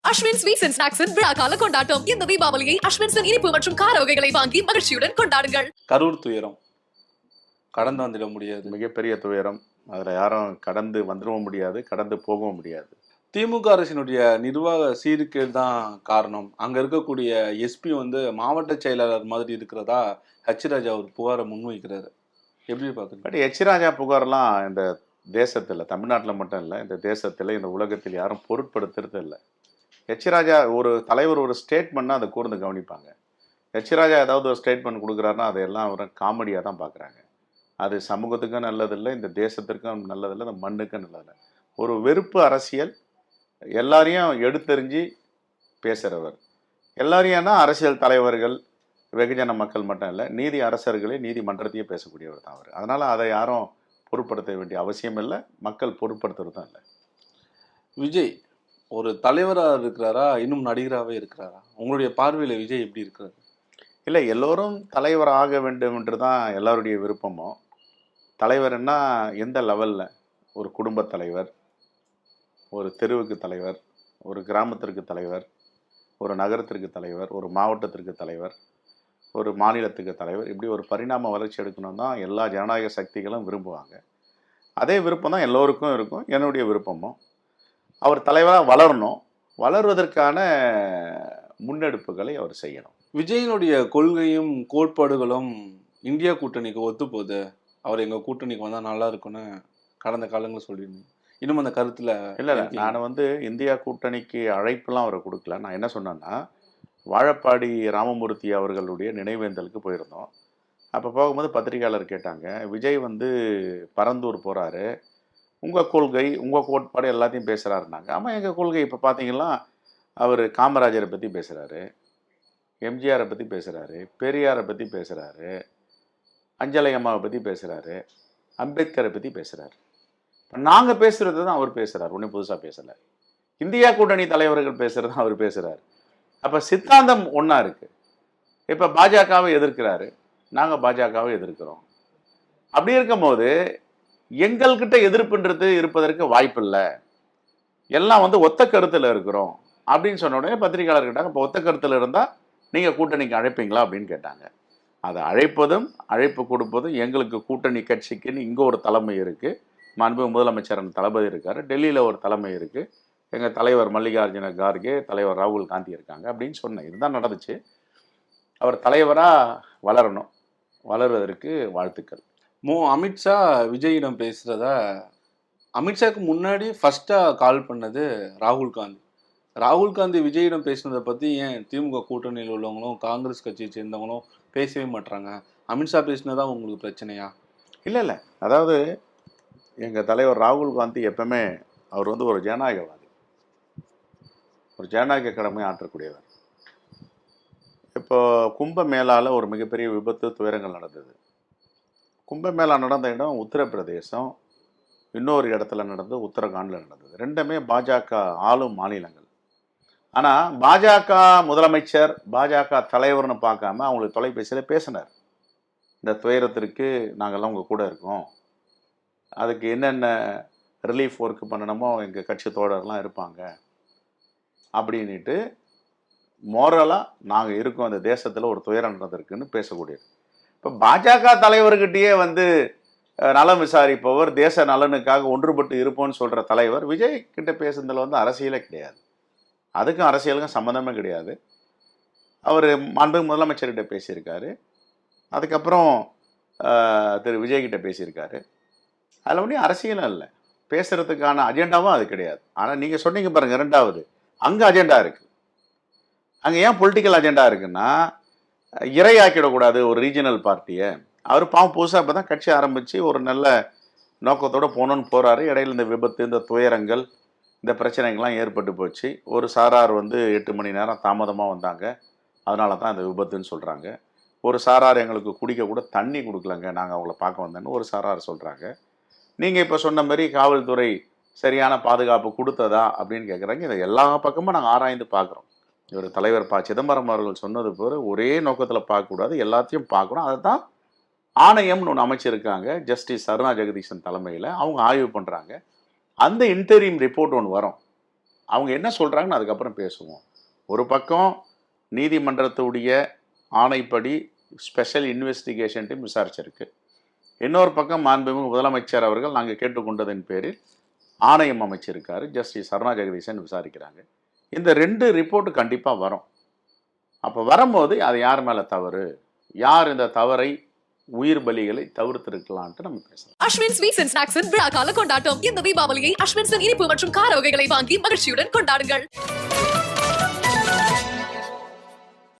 Ashwin sweets and ஸ்நாக்ஸின் விழா கால கொண்டாட்டம். இந்த தீபாவளியை அஸ்வின்ஸின் இனிப்பு மற்றும் கார வகைகளை வாங்கி மகிழ்ச்சியுடன் கொண்டாடுங்கள். கரூர் துயரம் கடந்து வந்துட முடியாது, மிகப்பெரிய துயரம். அதில் யாரும் கடந்து வந்துடவும் முடியாது, கடந்து போகவும் முடியாது. திமுக அரசினுடைய நிர்வாக சீர்கேடு தான் காரணம். அங்க இருக்கக்கூடிய எஸ்பி வந்து மாவட்ட செயலாளர் மாதிரி இருக்கிறதா ராஜா ஒரு புகாரை முன்வைக்கிறாரு. எப்படி பார்க்குறீங்க? பட் ராஜா புகார்லாம் இந்த தேசத்தில், தமிழ்நாட்டில் மட்டும் இல்லை, இந்த தேசத்தில், இந்த உலகத்தில் யாரும் பொருட்படுத்துறது இல்லை. ராஜா ஒரு தலைவர் ஒரு ஸ்டேட்மெண்ட்னா அதை கூர்ந்து கவனிப்பாங்க. ராஜா ஏதாவது ஒரு ஸ்டேட்மெண்ட் கொடுக்குறாருன்னா அதையெல்லாம் அவர் காமெடியாக தான் பார்க்குறாங்க. அது சமூகத்துக்கும் நல்லதில்லை, இந்த தேசத்திற்கும் நல்லதில்லை, இந்த மண்ணுக்கும் நல்லதில்லை. ஒரு வெறுப்பு அரசியல், எல்லாரையும் எடுத்தெறிஞ்சு பேசுகிறவர். எல்லாரையும்னா அரசியல் தலைவர்கள், வெகுஜன மக்கள் மட்டும் இல்லை, நீதி அரசர்களே, நீதிமன்றத்தையே பேசக்கூடியவர் தான் அவர். அதனால் அதை யாரும் பொருட்படுத்த வேண்டிய அவசியம் இல்லை, மக்கள் பொருட்படுத்துறது தான் இல்லை. விஜய் ஒரு தலைவராக இருக்கிறாரா, இன்னும் நடிகராகவே இருக்கிறாரா? உங்களுடைய பார்வையில் விஜய் எப்படி இருக்கிறாரு? இல்லை, எல்லோரும் தலைவர் ஆக வேண்டும் என்று தான் எல்லாருடைய விருப்பமும். தலைவர்னா எந்த லெவலில்? ஒரு குடும்பத் தலைவர், ஒரு தெருவுக்கு தலைவர், ஒரு கிராமத்திற்கு தலைவர், ஒரு நகரத்திற்கு தலைவர், ஒரு மாவட்டத்திற்கு தலைவர், ஒரு மாநிலத்துக்கு தலைவர், இப்படி ஒரு பரிணாம வளர்ச்சி எடுக்கணும் தான் எல்லா ஜனநாயக சக்திகளும் விரும்புவாங்க. அதே விருப்பம் தான் எல்லோருக்கும் இருக்கும், என்னுடைய விருப்பமும். அவர் தலைவராக வளரணும், வளர்வதற்கான முன்னெடுப்புகளை அவர் செய்யணும். விஜயனுடைய கொள்கையும் கோட்பாடுகளும் இந்தியா கூட்டணிக்கு ஒத்து போகுது. அவர் எங்கள் கூட்டணிக்கு வந்தால் நல்லா இருக்குன்னு கடந்த காலங்களில் சொல்லியிருந்தேன். இன்னும் அந்த கருத்தில் இல்லை, நான் வந்து இந்தியா கூட்டணிக்கு அழைப்பெல்லாம் அவரை கொடுக்கல. நான் என்ன சொன்னேன்னா, வாழப்பாடி ராமமூர்த்தி அவர்களுடைய நினைவேந்தலுக்கு போயிருந்தோம். அப்போ போகும்போது பத்திரிகையாளர் கேட்டாங்க, விஜய் வந்து பரந்தூர் போகிறாரு, உங்கள் கொள்கை, உங்கள் கோட்பாடு எல்லாத்தையும் பேசுகிறாருனாங்க. ஆமாம், எங்கள் கொள்கை இப்போ பார்த்தீங்கன்னா அவர் காமராஜரை பற்றி பேசுகிறாரு, எம்ஜிஆரை பற்றி பேசுகிறாரு, பெரியாரை பற்றி பேசுகிறாரு, அஞ்சலை அம்மாவை பற்றி பேசுகிறாரு, அம்பேத்கரை பற்றி பேசுகிறாரு. இப்போ நாங்கள் பேசுகிறது தான் அவர் பேசுகிறார், ஒன்றும் புதுசாக பேசலை. இந்தியா கூட்டணி தலைவர்கள் பேசுகிறது தான் அவர் பேசுகிறார். அப்போ சித்தாந்தம் ஒன்றா இருக்குது. இப்போ பாஜகவை எதிர்க்கிறாரு, நாங்கள் பாஜகவை எதிர்க்கிறோம். அப்படி இருக்கும்போது எங்கள்கிட்ட எதிர்ப்புன்றது இருப்பதற்கு வாய்ப்பில்லை, எல்லாம் வந்து ஒத்த கருத்தில் இருக்கிறோம் அப்படின்னு சொன்ன உடனே பத்திரிகையாளர் கேட்டாங்க, இப்போ ஒத்த கருத்தில் இருந்தால் நீங்கள் கூட்டணிக்கு அழைப்பீங்களா அப்படின்னு கேட்டாங்க. அதை அழைப்பதும் அழைப்பு கொடுப்பதும் எங்களுக்கு கூட்டணி கட்சிக்குன்னு இங்கே ஒரு தலைமை இருக்குது, மாண்பு முதலமைச்சர் தளபதி இருக்கார், டெல்லியில் ஒரு தலைமை இருக்குது, எங்கள் தலைவர் மல்லிகார்ஜுன கார்கே, தலைவர் ராகுல் காந்தி இருக்காங்க அப்படின்னு சொன்னேன். இதுதான் நடந்துச்சு. அவர் தலைவராக வளரணும், வளர்வதற்கு வாழ்த்துக்கள். அமித்ஷா விஜயிடம் பேசுகிறதா, அமித்ஷாவுக்கு முன்னாடி ஃபஸ்ட்டாக கால் பண்ணது ராகுல் காந்தி. ராகுல் காந்தி விஜயிடம் பேசுனதை பற்றி ஏன் திமுக கூட்டணியில் உள்ளவங்களும் காங்கிரஸ் கட்சியை சேர்ந்தவங்களும் பேசவே மாட்டுறாங்க? அமித்ஷா பேசினதா உங்களுக்கு பிரச்சனையா? இல்லை, அதாவது எங்கள் தலைவர் ராகுல் காந்தி எப்பவுமே அவர் வந்து ஒரு ஜனநாயகவாதி, ஒரு ஜனநாயக கடமை ஆற்றக்கூடியவர். இப்போ கும்பமேளாவில் ஒரு மிகப்பெரிய விபத்து, துயரங்கள் நடந்தது. கும்பமேளா நடந்த இடம் உத்தரப்பிரதேசம், இன்னொரு இடத்துல நடந்தது உத்தரகாண்டில் நடந்தது. ரெண்டுமே பாஜக ஆளும் மாநிலங்கள். ஆனால் பாஜக முதலமைச்சர், பாஜக தலைவர்னு பார்க்காம அவங்களுக்கு தொலைபேசியில் பேசினார். இந்த துயரத்திற்கு நாங்கள்லாம் உங்கள் கூட இருக்கோம், அதுக்கு என்னென்ன ரிலீஃப் ஒர்க் பண்ணணுமோ எங்கள் கட்சி தோழர்லாம் இருப்பாங்க அப்படின்ட்டு மோரலாக நாங்கள் இருக்கோம், அந்த தேசத்தில் ஒரு துயரம் நடந்திருக்குன்னு பேசக்கூடியது. இப்போ பாஜக தலைவர்கிட்டயே வந்து நலம் விசாரிப்பவர், தேச நலனுக்காக ஒன்றுபட்டு இருப்போம்னு சொல்கிற தலைவர் விஜய் கிட்ட பேசுனதில் வந்து அரசியலே கிடையாது, அதுக்கும் அரசியலுக்கும் சம்மந்தமே கிடையாது. அவர் மாண்பு முதலமைச்சர்கிட்ட பேசியிருக்காரு, அதுக்கப்புறம் திரு விஜய்கிட்ட பேசியிருக்காரு. அதில் ஒன்றும் அரசியலும் இல்லை, பேசுகிறதுக்கான அஜெண்டாவும் அது கிடையாது. ஆனால் நீங்கள் சொன்னீங்க பாருங்கள், ரெண்டாவது அங்கே அஜெண்டா இருக்குது. அங்கே ஏன் பொலிட்டிக்கல் அஜெண்டா இருக்குன்னா, இரையாக்கிடக்கூடாது ஒரு ரீஜனல் பார்ட்டியை. அவர் பாவம் புதுசாக இப்போ தான் கட்சி ஆரம்பித்து ஒரு நல்ல நோக்கத்தோடு போகணுன்னு போகிறாரு. இடையில இந்த விபத்து, இந்த துயரங்கள், இந்த பிரச்சனைகள்லாம் ஏற்பட்டு போச்சு. ஒரு சாரார் வந்து 8 மணி நேரம் தாமதமாக வந்தாங்க, அதனால தான் இந்த விபத்துன்னு சொல்கிறாங்க. ஒரு சாரார் எங்களுக்கு குடிக்க கூட தண்ணி கொடுக்கலங்க, நாங்கள் அவங்கள பார்க்க வந்தேன்னு ஒரு சாரார் சொல்கிறாங்க. நீங்கள் இப்போ சொன்ன மாதிரி காவல்துறை சரியான பாதுகாப்பு கொடுத்ததா அப்படின்னு கேட்குறாங்க. இதை எல்லா பக்கமும் நாங்கள் ஆராய்ந்து பார்க்குறோம். இவர் தலைவர் சிதம்பரம் அவர்கள் சொன்னது போல ஒரே நோக்கத்தில் பார்க்கக்கூடாது, எல்லாத்தையும் பார்க்கணும். அதை தான் ஆணையம்னு ஒன்று அமைச்சிருக்காங்க, ஜஸ்டிஸ் அருணா ஜெகதீசன் தலைமையில். அவங்க ஆய்வு பண்ணுறாங்க. அந்த இன்டரிம் ரிப்போர்ட் ஒன்று வரும், அவங்க என்ன சொல்கிறாங்கன்னு அதுக்கப்புறம் பேசுவோம். ஒரு பக்கம் நீதிமன்றத்துடைய ஆணைப்படி ஸ்பெஷல் இன்வெஸ்டிகேஷன் டீம் விசாரிச்சிருக்கு. இன்னொரு பக்கம் மாண்புமிகு முதலமைச்சர் அவர்கள் நாங்கள் கேட்டுக்கொண்டதன் பேரில் ஆணையம் அமைச்சிருக்காரு. ஜஸ்டிஸ் அருணா ஜெகதீசன் விசாரிக்கிறாங்க. இந்த 2 ரிப்போர்ட்டு கண்டிப்பாக வரும். அப்போ வரும்போது அது யார் மேலே தவறு, யார் இந்த தவறை உயிர் பலிகளை தவிர்த்திருக்கலான்ட்டு நம்ம பேசலாம். அஸ்வின் ஸ்வீட்ஸ் அண்ட் ஸ்நாக்ஸின் விழா கால கொண்டாட்டம். இந்த தீபாவளியை அஸ்வின்ஸின் இனிப்பு மற்றும் கார வகைகளை வாங்கி மகிழ்ச்சியுடன் கொண்டாடுங்கள்.